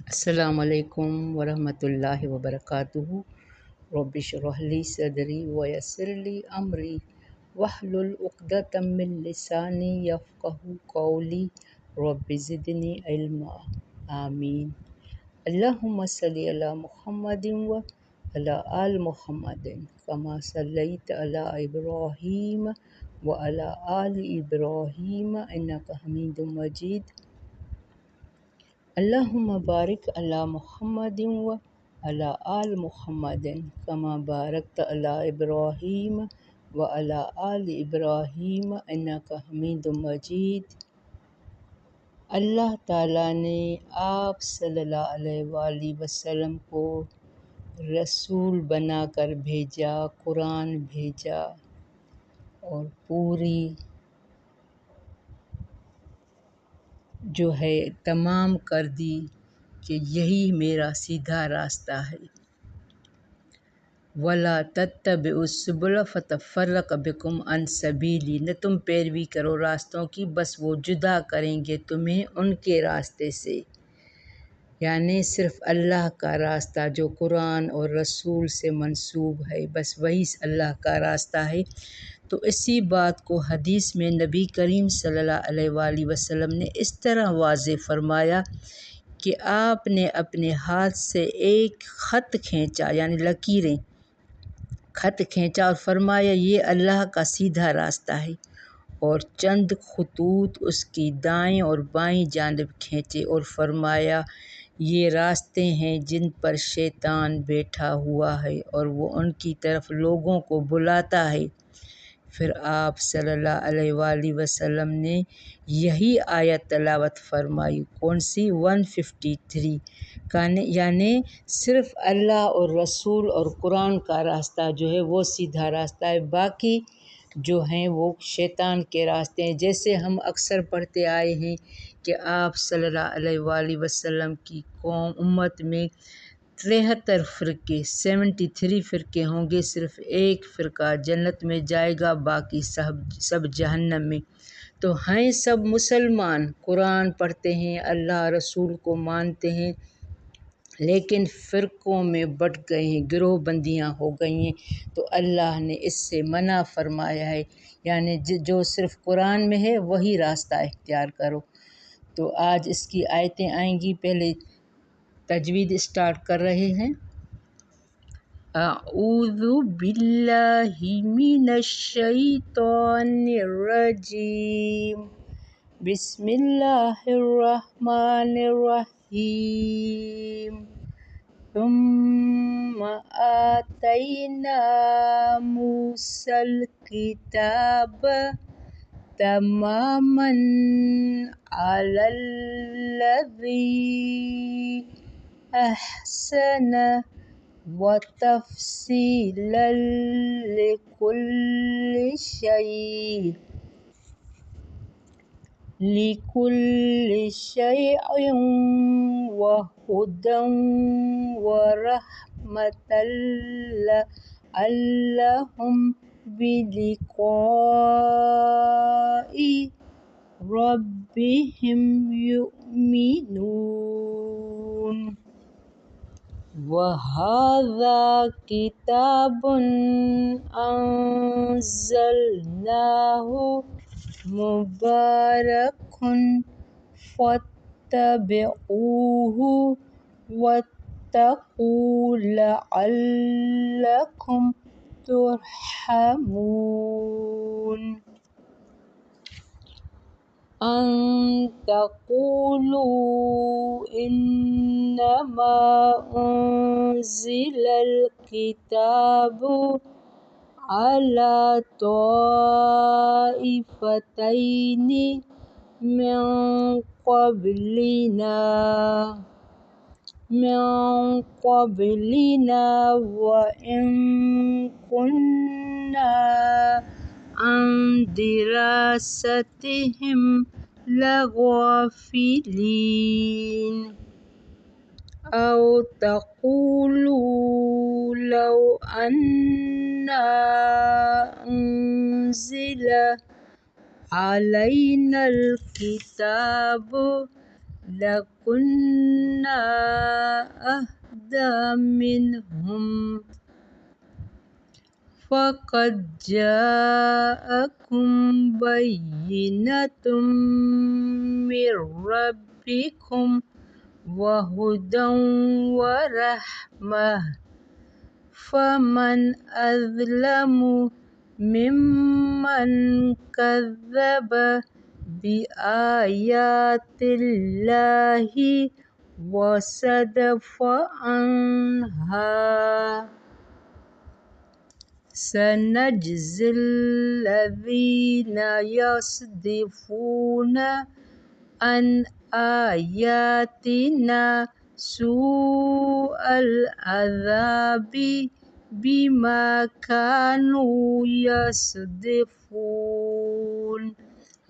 السلام علیکم ورحمۃ اللہ وبرکاتہ۔ رب اشرح لی صدری ویسر لی امری واحلل عقدۃ من لسانی یفقہوا قولی رب زدنی علما آمین۔ اللہم صلی علی محمد وعلی آل محمد کما صلیت علی ابراہیم وعلی آل ابراہیم انک حمید مجید۔ اللہم بارک علی محمد وعلی آل محمد کما بارکت علی ابراہیم وعلی آل ابراہیم انک حمید مجید۔ اللہ تعالیٰ نے آپ صلی اللہ علیہ وآلہ وسلم کو رسول بنا کر بھیجا، قرآن بھیجا اور پوری تمام کر دی کہ یہی میرا سیدھا راستہ ہے۔ وَلَا تَتَّبِعُوا السُّبُلَ فَتَفَرَّقَ بِكُمْ عَنْ سَبِيلِهِ، نہ تم پیروی کرو راستوں کی، بس وہ جدا کریں گے تمہیں ان کے راستے سے، یعنی صرف اللہ کا راستہ جو قرآن اور رسول سے منسوب ہے، بس وہی اللہ کا راستہ ہے۔ تو اسی بات کو حدیث میں نبی کریم صلی اللہ علیہ وآلہ وسلم نے اس طرح واضح فرمایا کہ آپ نے اپنے ہاتھ سے ایک خط کھینچا، یعنی لکیریں خط کھینچا اور فرمایا یہ اللہ کا سیدھا راستہ ہے، اور چند خطوط اس کی دائیں اور بائیں جانب کھینچے اور فرمایا یہ راستے ہیں جن پر شیطان بیٹھا ہوا ہے اور وہ ان کی طرف لوگوں کو بلاتا ہے۔ پھر آپ صلی اللہ علیہ وآلہ وسلم نے یہی آیت تلاوت فرمائی، کون سی؟ 153، یعنی صرف اللہ اور رسول اور قرآن کا راستہ جو ہے وہ سیدھا راستہ ہے، باقی جو ہیں وہ شیطان کے راستے ہیں۔ جیسے ہم اکثر پڑھتے آئے ہیں کہ آپ صلی اللہ علیہ وآلہ وسلم کی امت میں 73 فرقے 73 فرقے ہوں گے، صرف ایک فرقہ جنت میں جائے گا، باقی سب جہنم میں۔ تو ہیں سب مسلمان، قرآن پڑھتے ہیں، اللہ رسول کو مانتے ہیں، لیکن فرقوں میں بٹ گئے ہیں، گروہ بندیاں ہو گئی ہیں۔ تو اللہ نے اس سے منع فرمایا ہے، یعنی جو صرف قرآن میں ہے وہی راستہ اختیار کرو۔ تو آج اس کی آیتیں آئیں گی، پہلے تجوید اسٹارٹ کر رہے ہیں۔ اعوذ باللہ من الشیطان الرجیم، بسم اللہ الرحمن الرحیم۔ ثم آتینا موسیٰ الکتاب تماما علی الذی احسن وتفصیلا لکل شیء وہدی ورحمۃ لعلہم بلقاء ربہم یؤمنون۔ وَهَذَا کتاب انزلناہ مبارک فاتبعوہ واتقوا لعلکم ترحمون۔ ان تقولوا انما انزل الکتاب علی طائفتین من قبلنا وإن كنا عن دراستهم لغافلین۔ أو تقولوا لو أنا أنزل علينا الكتاب لكنا أهدى منهم فقد جاءكم بينة من ربكم وهدى ورحمة فمن أظلم ممن كذب بآيات الله وصدف عنها سنجزي الذين يصدفون عن آياتنا سوء العذاب بما كانوا يصدفون۔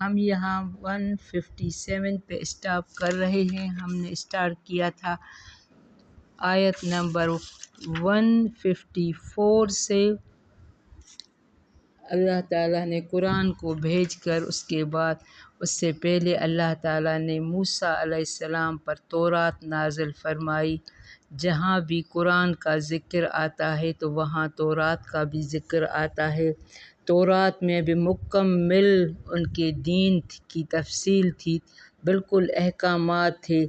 ہم یہاں 157 پہ اسٹاپ کر رہے ہیں۔ ہم نے اسٹارٹ کیا تھا آیت نمبر 154 سے۔ اللہ تعالیٰ نے قرآن کو بھیج کر اس کے بعد اس سے پہلے اللہ تعالیٰ نے موسیٰ علیہ السلام پر تورات نازل فرمائی۔ جہاں بھی قرآن کا ذکر آتا ہے تو وہاں تورات کا بھی ذکر آتا ہے۔ تورات میں بھی مکمل ان کے دین کی تفصیل تھی، بالکل احکامات تھے۔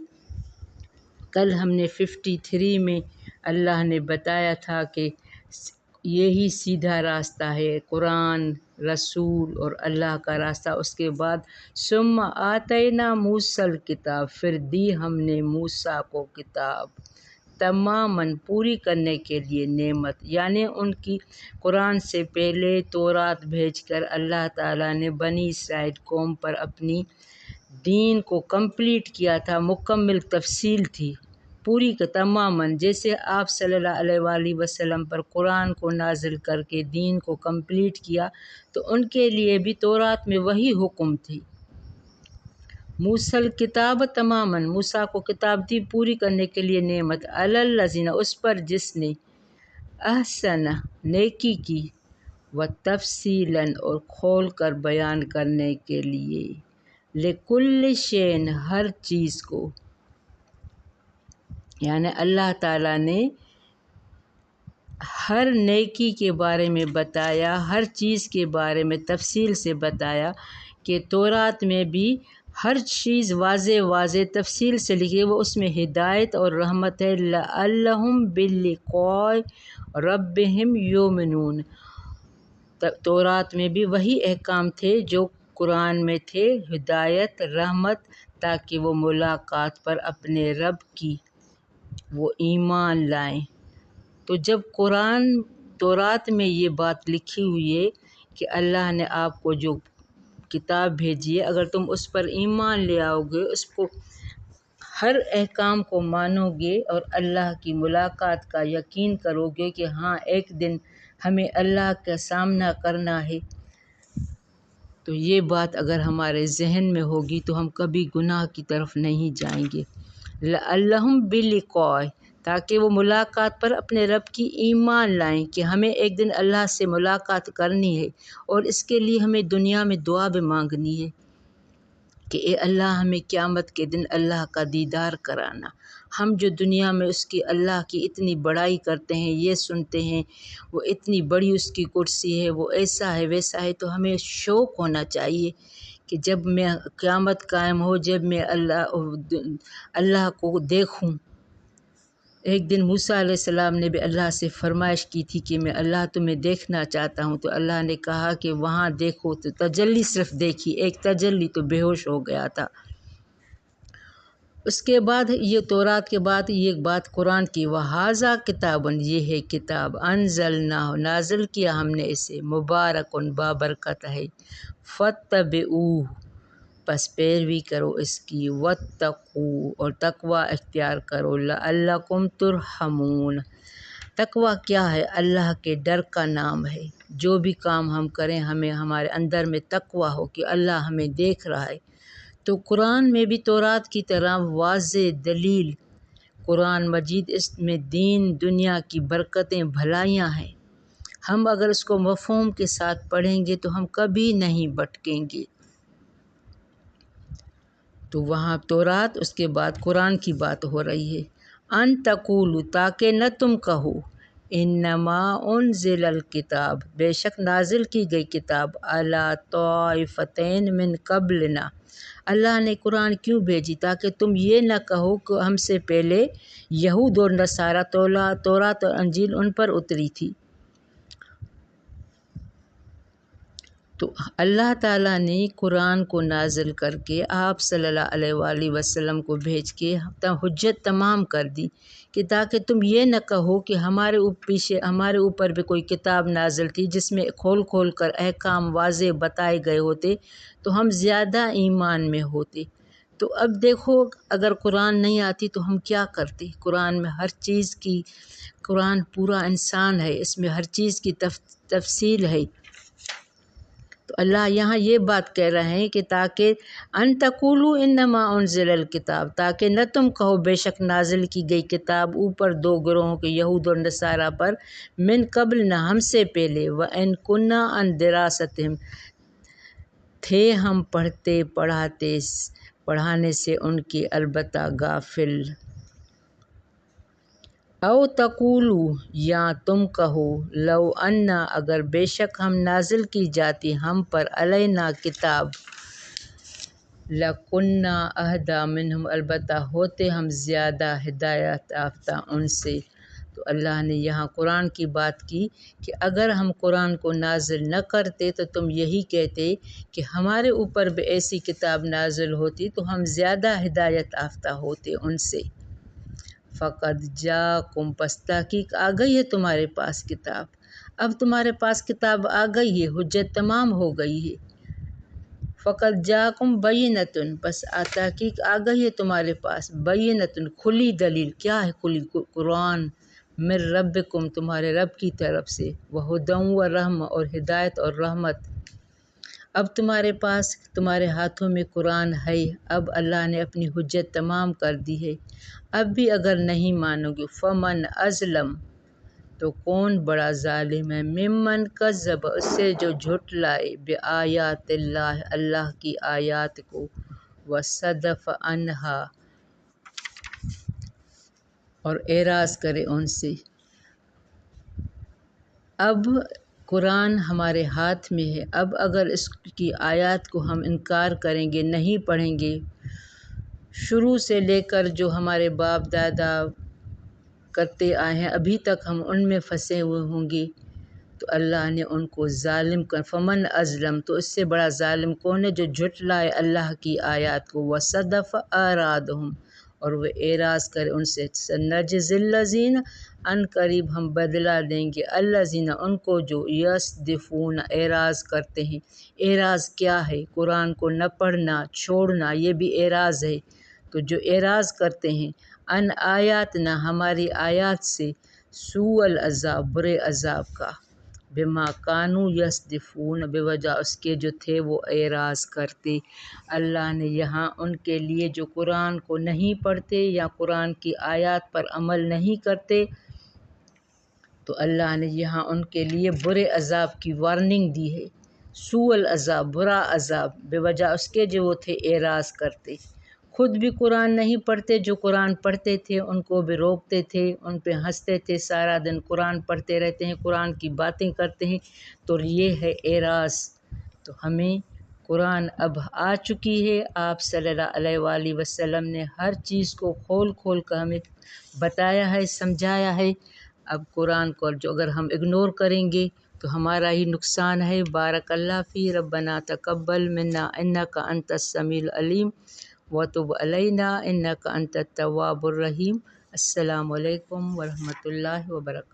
کل ہم نے 53 میں اللہ نے بتایا تھا کہ یہی سیدھا راستہ ہے، قرآن، رسول اور اللہ کا راستہ۔ اس کے بعد ثم آتینا موسیٰ الکتاب، پھر دی ہم نے موسیٰ کو کتاب، تماماً پوری کرنے کے لیے نعمت، یعنی ان کی قرآن سے پہلے تورات بھیج کر اللہ تعالیٰ نے بنی اسرائیل قوم پر اپنی دین کو کمپلیٹ کیا تھا، مکمل تفصیل تھی پوری کا تماماً۔ جیسے آپ صلی اللہ علیہ وآلہ وسلم پر قرآن کو نازل کر کے دین کو کمپلیٹ کیا تو ان کے لیے بھی تورات میں وہی حکم تھی۔ موسیٰ الکتاب تماماً، موسیٰ کو کتاب دی پوری کرنے کے لیے نعمت، علی الذین، اس پر جس نے احسن نیکی کی، و تفصیلاً اور کھول کر بیان کرنے کے لیے، لکل شیء ہر چیز کو، یعنی اللہ تعالیٰ نے ہر نیکی کے بارے میں بتایا، ہر چیز کے بارے میں تفصیل سے بتایا کہ تورات میں بھی ہر چیز واضح تفصیل سے لکھی، وہ اس میں ہدایت اور رحمت ہے۔ لعلہم بلقاء ربہم یؤمنون، تورات میں بھی وہی احکام تھے جو قرآن میں تھے، ہدایت، رحمت، تاکہ وہ ملاقات پر اپنے رب کی وہ ایمان لائیں۔ تو جب تورات میں یہ بات لکھی ہوئی ہے کہ اللہ نے آپ کو جو کتاب بھیجی ہے، اگر تم اس پر ایمان لے آؤ گے، اس کو ہر احکام کو مانو گے اور اللہ کی ملاقات کا یقین کرو گے کہ ہاں ایک دن ہمیں اللہ کا سامنا کرنا ہے، تو یہ بات اگر ہمارے ذہن میں ہوگی تو ہم کبھی گناہ کی طرف نہیں جائیں گے۔ لعلہم بلقاء، تاکہ وہ ملاقات پر اپنے رب کی ایمان لائیں کہ ہمیں ایک دن اللہ سے ملاقات کرنی ہے، اور اس کے لیے ہمیں دنیا میں دعا بھی مانگنی ہے کہ اے اللہ ہمیں قیامت کے دن اللہ کا دیدار کرانا۔ ہم جو دنیا میں اس کی اللہ کی اتنی بڑائی کرتے ہیں، یہ سنتے ہیں وہ اتنی بڑی اس کی کرسی ہے، وہ ایسا ہے ویسا ہے، تو ہمیں شوق ہونا چاہیے کہ جب میں قیامت قائم ہو، جب میں اللہ کو دیکھوں۔ ایک دن موسیٰ علیہ السلام نے بھی اللہ سے فرمائش کی تھی کہ میں اللہ تمہیں دیکھنا چاہتا ہوں، تو اللہ نے کہا کہ وہاں دیکھو، تو تجلی صرف دیکھی، ایک تجلی، تو بے ہوش ہو گیا تھا۔ اس کے بعد یہ تورات کے بعد یہ بات قرآن کی، وَهَٰذَا کتابٌ، یہ ہے کتاب، أَنزَلْنَاهُ، نازل کیا ہم نے اسے، مبارکٌ، بابرکت ہے، فَاتَّبِعُوهُ، پس پیروی کرو اس کی، وَاتَّقُوا، اور تقوی اختیار کرو، لَعَلَّكُمْ تُرْحَمُونَ۔ تقوی کیا ہے؟ اللہ کے ڈر کا نام ہے۔ جو بھی کام ہم کریں ہمیں ہمارے اندر میں تقوی ہو کہ اللہ ہمیں دیکھ رہا ہے۔ تو قرآن میں بھی تورات کی طرح واضح دلیل، قرآن مجید، اس میں دین دنیا کی برکتیں، بھلائیاں ہیں۔ ہم اگر اس کو مفہوم کے ساتھ پڑھیں گے تو ہم کبھی نہیں بھٹکیں گے۔ تو وہاں تورات، اس کے بعد قرآن کی بات ہو رہی ہے۔ ان تقولوا، تاکہ نہ تم کہو، انما انزل الکتاب، بے شک نازل کی گئی کتاب، علی طائفتین من قبلنا، اللہ نے قرآن کیوں بھیجی؟ تاکہ تم یہ نہ کہو کہ ہم سے پہلے یہود اور نصارہ تورات اور انجیل ان پر اتری تھی۔ تو اللہ تعالیٰ نے قرآن کو نازل کر کے آپ صلی اللہ علیہ وآلہ وسلم کو بھیج کے حجت تمام کر دی کہ تاکہ تم یہ نہ کہو کہ ہمارے اوپر بھی کوئی کتاب نازل تھی جس میں کھول کھول کر احکام واضح بتائے گئے ہوتے تو ہم زیادہ ایمان میں ہوتے۔ تو اب دیکھو، اگر قرآن نہیں آتی تو ہم کیا کرتے؟ قرآن میں ہر چیز کی، قرآن پورا انسان ہے، اس میں ہر چیز کی تفصیل ہے۔ تو اللہ یہاں یہ بات کہہ رہے ہیں کہ تاکہ ان تقولوا انما انزل الکتاب، تاکہ نہ تم کہو بے شک نازل کی گئی کتاب اوپر دو گروہوں کے یہود اور نصارہ پر، من قبل نہ ہم سے پہلے، وَإِن كُنَّا عَن دِرَاسَتِهِمْ، تھے ہم پڑھانے سے ان کی البتہ غافل۔ او تقولوا، یا تم کہو، لو انا، اگر بے شک ہم نازل کی جاتی ہم پر علینا کتاب، لکنا اہدی منہم، البتہ ہوتے ہم زیادہ ہدایت یافتہ ان سے۔ تو اللہ نے یہاں قرآن کی بات کی کہ اگر ہم قرآن کو نازل نہ کرتے تو تم یہی کہتے کہ ہمارے اوپر بھی ایسی کتاب نازل ہوتی تو ہم زیادہ ہدایت یافتہ ہوتے ان سے۔ فقد جاءکم، پس تحقیق آ گئی ہے تمہارے پاس کتاب، اب تمہارے پاس کتاب آ گئی ہے، حجت تمام ہو گئی ہے۔ فقد جاءکم بینۃ، پس تحقیق آ گئی ہے تمہارے پاس بینۃ، کھلی دلیل۔ کیا ہے کھلی؟ قرآن، من ربکم، تمہارے رب کی طرف سے، وہدی ورحمہ، اور ہدایت اور رحمت۔ اب تمہارے پاس، تمہارے ہاتھوں میں قرآن ہے، اب اللہ نے اپنی حجت تمام کر دی ہے۔ اب بھی اگر نہیں مانو گے، فمن اظلم، تو کون بڑا ظالم ہے، ممن کذب، اس سے جو جھٹلائے، بآیات اللہ، اللہ کی آیات کو، وصدف عنہا، اور اعراض کرے ان سے۔ اب قرآن ہمارے ہاتھ میں ہے، اب اگر اس کی آیات کو ہم انکار کریں گے، نہیں پڑھیں گے، شروع سے لے کر جو ہمارے باپ دادا کرتے آئے ہیں ابھی تک ہم ان میں پھنسے ہوئے ہوں گے، تو اللہ نے ان کو ظالم کر، فمن اظلم، تو اس سے بڑا ظالم کون ہے جو جھٹلائے اللہ کی آیات کو، وصدف اعراضہم، اور وہ اعراض کرے ان سے۔ سنجزی الذین، ان قریب ہم بدلہ دیں گے، الذین، ان کو جو یصدفون، اعراض کرتے ہیں۔ اعراض کیا ہے؟ قرآن کو نہ پڑھنا، چھوڑنا، یہ بھی اعراض ہے۔ تو جو اعراض کرتے ہیں، ان آیات نہ، ہماری آیات سے، سوء العذاب، برے عذاب کا، بما کانوا یصدفون، بے وجہ اس کے جو تھے وہ اعراض کرتے۔ اللہ نے یہاں ان کے لیے جو قرآن کو نہیں پڑھتے یا قرآن کی آیات پر عمل نہیں کرتے، تو اللہ نے یہاں ان کے لیے برے عذاب کی وارننگ دی ہے۔ سوء العذاب، برا عذاب، بے وجہ اس کے جو وہ تھے اعراض کرتے، خود بھی قرآن نہیں پڑھتے، جو قرآن پڑھتے تھے ان کو بھی روکتے تھے، ان پہ ہنستے تھے، سارا دن قرآن پڑھتے رہتے ہیں، قرآن کی باتیں کرتے ہیں، تو یہ ہے اعراض۔ تو ہمیں قرآن اب آ چکی ہے، آپ صلی اللہ علیہ وآلہ وسلم نے ہر چیز کو کھول کھول کر ہمیں بتایا ہے، سمجھایا ہے۔ اب قرآن کو جو اگر ہم اگنور کریں گے تو ہمارا ہی نقصان ہے۔ بارک اللہ فی، ربنا تقبل منا انک انت السمیع العلیم وتب علینا انک انت التواب الرحیم۔ السلام علیکم ورحمۃ اللہ وبرکاتہ۔